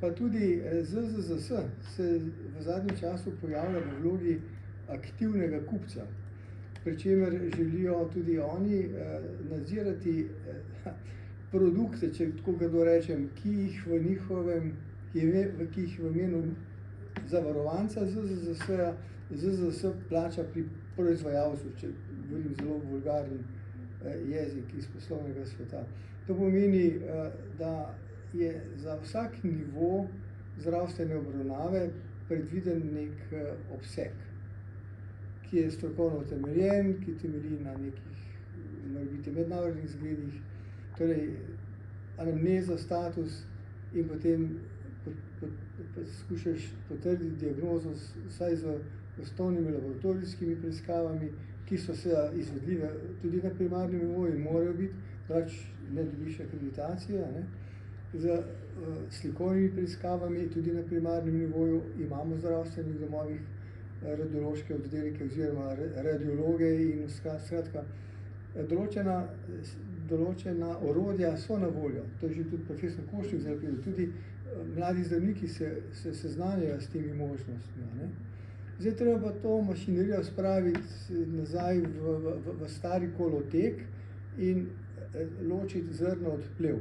pa tudi ZZZS se v zadnjem času pojavlja v vlogi aktivnega kupca, pri čemer želijo tudi oni nadzirati produkte, če tako grdo rečem, ki jih v njihovem, ki jih v imenu zavarovanca ZZZS-ja ZZZS plača pri proizvajalcu, če govorim zelo vulgaren jezik iz poslovnega sveta. To pomeni, da je za vsak nivo zdravstvene obravnave predviden nek obseg, ki je strokovno utemeljen, ki temelji na nekih morebiti mednarodnih zgledih, torej anamneza, status in potem skušaš potrditi diagnozo vsaj z osnovnimi laboratorijskimi preiskavami, ki so seveda izvedljive tudi na primarnem nivoju in morajo biti, drugače ne dobiš akreditacije, ne. Z slikovnimi preiskavami tudi na primarnem nivoju imamo v zdravstvenih domovih radiološke oddelke oziroma radiologe in skratka, določena orodja so na voljo. To je že tudi profesor Košnik zdaj povedal, tudi mladi zdravniki se seznanjajo s temi možnostmi, ne. Zdaj treba pa to mašinerijo spraviti nazaj v stari kolotek in ločiti zrno od plev.